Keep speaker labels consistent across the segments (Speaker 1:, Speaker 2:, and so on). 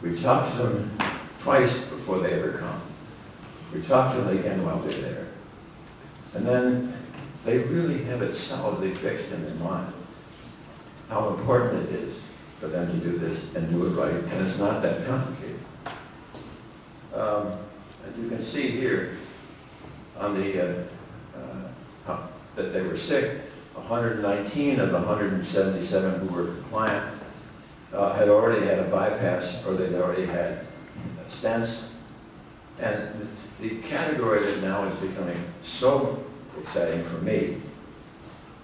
Speaker 1: We talk to them twice before they ever come. We talk to them again while they're there. And then they really have it solidly fixed in their mind how important it is for them to do this and do it right, and it's not that complicated. And you can see here on the that they were sick. 119 of the 177 who were compliant had already had a bypass, or they'd already had stents. And the category that now is becoming so exciting for me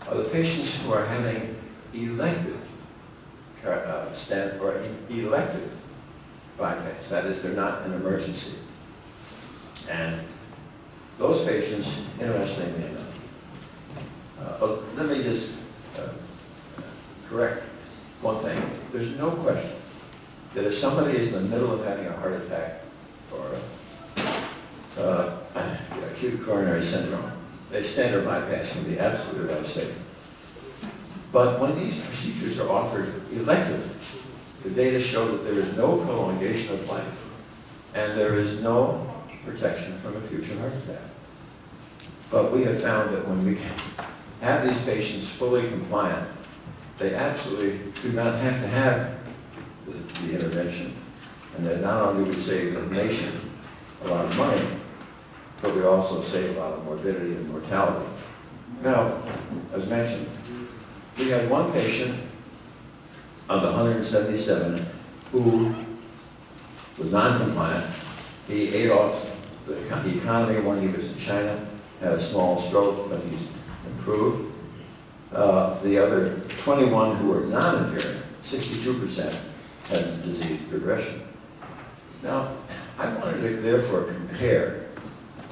Speaker 1: are the patients who are having elective stent or elective bypass. That is, they're not an emergency. And those patients, interestingly enough, let me just correct one thing. There's no question that if somebody is in the middle of having a heart attack or acute coronary syndrome, a standard bypass can be absolutely life-saving. But when these procedures are offered electively, the data show that there is no prolongation of life and there is no protection from a future heart attack. But we have found that when we have these patients fully compliant, they absolutely do not have to have the intervention. And that not only do we save the nation a lot of money, but we also save a lot of morbidity and mortality. Now, as mentioned, we had one patient of the 177 who was non-compliant. He ate off the economy when he was in China, had a small stroke, but he's improved. The other 21 who were non-adherent, 62%, had disease progression. Now, I wanted to therefore compare.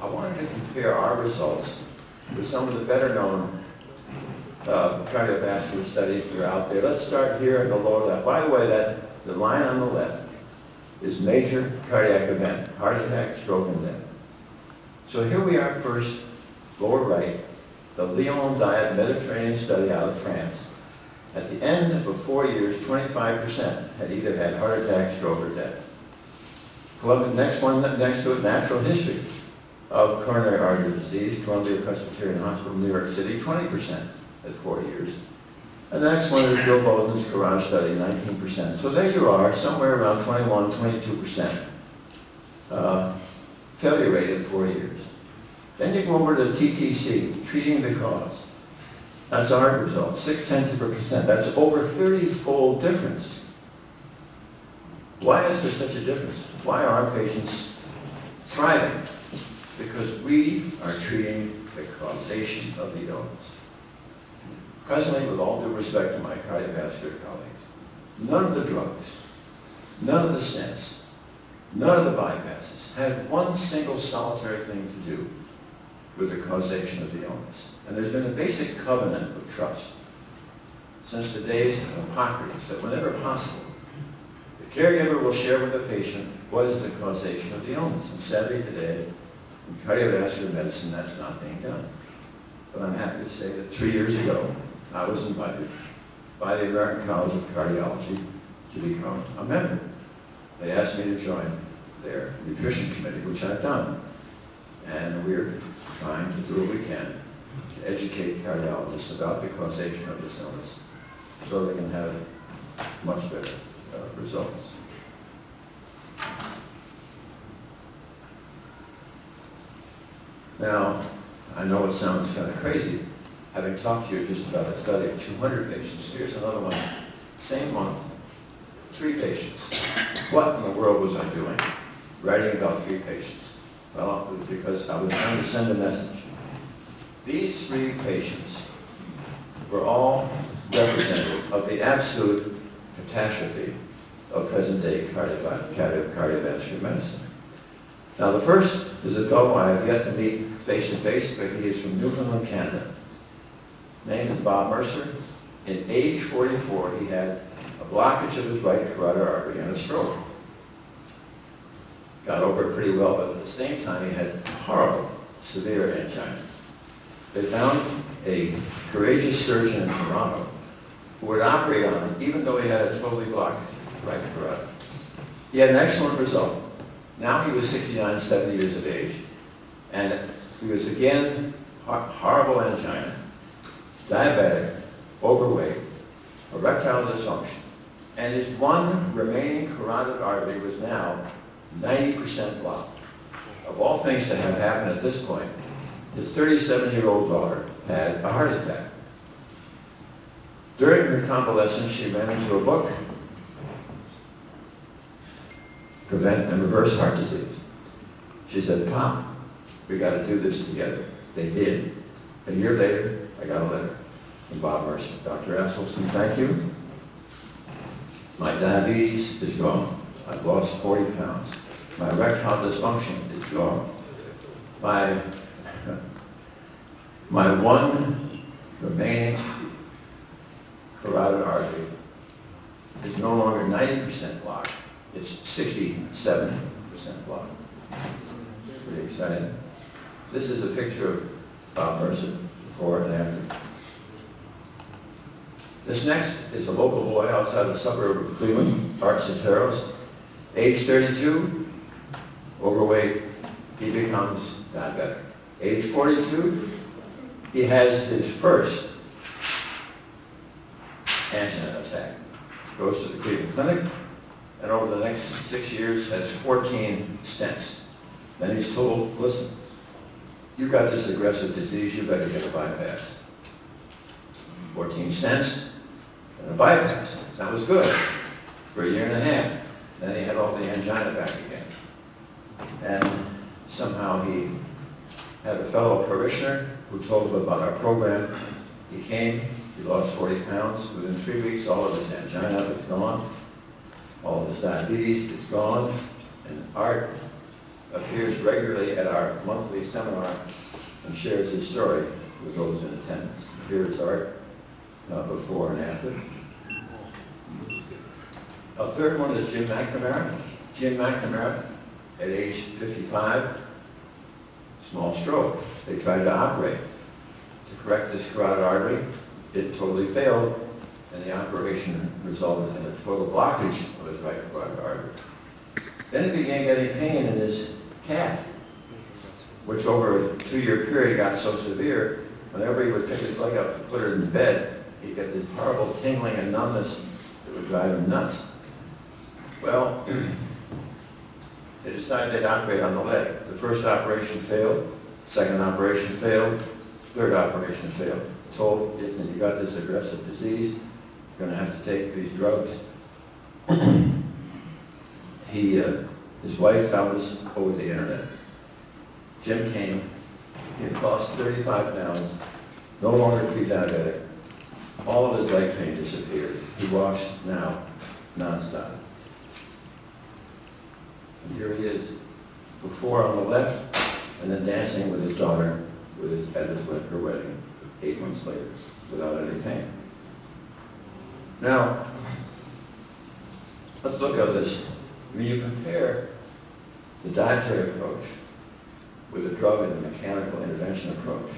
Speaker 1: I wanted to compare our results with some of the better known cardiovascular studies that are out there. Let's start here in the lower left. By the way, the line on the left is major cardiac event, heart attack, stroke, and death. So here we are first, lower right, the Lyon Diet Mediterranean study out of France. At the end of 4 years, 25% had either had heart attack, stroke, or death. Next one next to it, natural history of coronary artery disease, Columbia Presbyterian Hospital, New York City, 20% at 4 years. And the next one is Bill Bowden's Courage study, 19%. So there you are, somewhere around 21, 22% failure rate at 4 years. Then you go over to TTC, treating the cause. That's our result, 0.6%. That's over 30-fold difference. Why is there such a difference? Why are our patients thriving? Because we are treating the causation of the illness. Presently, with all due respect to my cardiovascular colleagues, none of the drugs, none of the stents, none of the bypasses have one single solitary thing to do with the causation of the illness. And there's been a basic covenant of trust since the days of Hippocrates that whenever possible, the caregiver will share with the patient what is the causation of the illness. And sadly today, in cardiovascular medicine, that's not being done. But I'm happy to say that 3 years ago, I was invited by the American College of Cardiology to become a member. They asked me to join their nutrition committee, which I've done. And we're trying to do what we can to educate cardiologists about the causation of this illness so they can have much better results. Now, I know it sounds kind of crazy, having talked to you just about a study of 200 patients. Here's another one, same month, 3 patients. What in the world was I doing writing about 3 patients? Well, it was because I was trying to send a message. These 3 patients were all representative of the absolute catastrophe of present-day cardiovascular medicine. Now, the first is a fellow I have yet to meet face-to-face, but he is from Newfoundland, Canada. Name is Bob Mercer. At age 44, he had a blockage of his right carotid artery and a stroke. Got over it pretty well, but at the same time, he had horrible, severe angina. They found a courageous surgeon in Toronto who would operate on him, even though he had a totally blocked right carotid. He had an excellent result. Now he was 69, 70 years of age, and he was again horrible angina, diabetic, overweight, erectile dysfunction, and his one remaining carotid artery was now 90% blocked. Of all things that have happened at this point, his 37-year-old daughter had a heart attack. During her convalescence, she ran into a book, Prevent and Reverse Heart Disease. She said, "Pop, we got to do this together." They did. A year later, I got a letter from Bob Mercer. "Dr. Esselstyn, thank you. My diabetes is gone. I've lost 40 pounds. My erectile dysfunction is gone. My one remaining carotid artery is no longer 90% blocked. It's 67% blocked." Pretty exciting. This is a picture of Bob Mercer before and after. This next is a local boy outside the suburb of Cleveland, Art Soteros, age 32, overweight, he becomes diabetic. Age 42, he has his first angina attack. Goes to the Cleveland Clinic, and over the next 6 years has 14 stents. Then he's told, "Listen, you got this aggressive disease, you better get a bypass." 14 stents and a bypass. That was good for a year and a half. Then he had all the angina back again. And somehow he had a fellow parishioner who told him about our program. He came, he lost 40 pounds. Within 3 weeks, all of his angina is gone. All of his diabetes is gone. And Art appears regularly at our monthly seminar and shares his story with those in attendance. Here's Art before and after. A third one is Jim McNamara. Jim McNamara, at age 55, small stroke. They tried to operate to correct this carotid artery. It totally failed, and the operation resulted in a total blockage of his right carotid artery. Then he began getting pain in his calf, which over a 2-year period got so severe, whenever he would pick his leg up to put it in bed, he'd get this horrible tingling and numbness that would drive him nuts. Well, they decided they'd operate on the leg. The first operation failed, second operation failed, third operation failed. Told, "Listen, you got this aggressive disease, you're going to have to take these drugs." His wife found us over the internet. Jim came, he had lost 35 pounds, no longer pre-diabetic. All of his leg pain disappeared. He walks now nonstop. And here he is, before on the left, and then dancing with his daughter at her wedding 8 months later, without any pain. Now, let's look at this. When you compare the dietary approach with the drug and the mechanical intervention approach,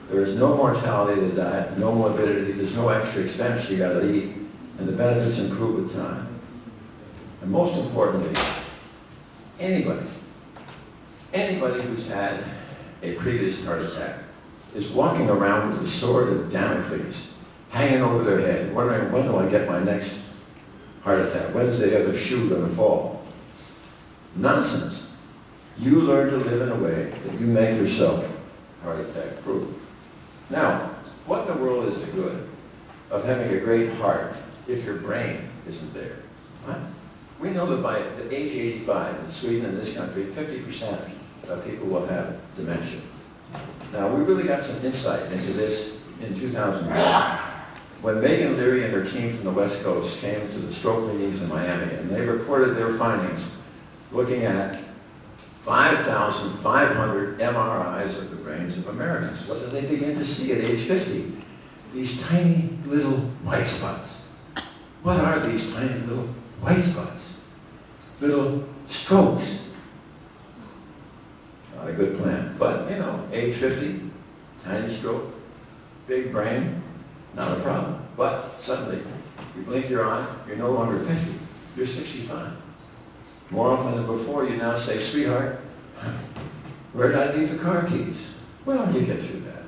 Speaker 1: there is no mortality in the diet, no morbidity, there's no extra expense you got to eat, and the benefits improve with time. And most importantly, anybody who's had a previous heart attack is walking around with the sword of Damocles hanging over their head, wondering, when do I get my next heart attack? When is the other shoe going to fall? Nonsense. You learn to live in a way that you make yourself heart attack proof. Now, what in the world is the good of having a great heart if your brain isn't there? Huh? We know that by the age 85 in Sweden and this country, 50% of people will have dementia. Now, we really got some insight into this in 2001 when Megan Leary and her team from the West Coast came to the stroke meetings in Miami, and they reported their findings looking at 5,500 MRIs of the brains of Americans. What did they begin to see at age 50? These tiny little white spots. What are these tiny little white spots? Little strokes. Not a good plan, but you know, age 50, tiny stroke, big brain, not a problem. But suddenly, you blink your eye, you're no longer 50, you're 65. More often than before, you now say, sweetheart, where did I leave the car keys? Well, you get through that.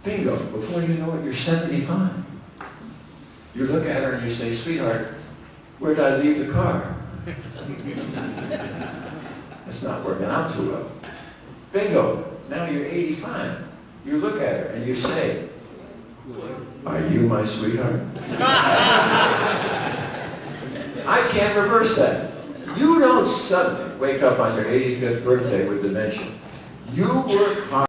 Speaker 1: Bingo, before you know it, you're 75. You look at her and you say, sweetheart, where did I leave the car? It's not working out too well. Bingo, now you're 85. You look at her and you say, are you my sweetheart? I can't reverse that. You don't suddenly wake up on your 85th birthday with dementia. You work hard.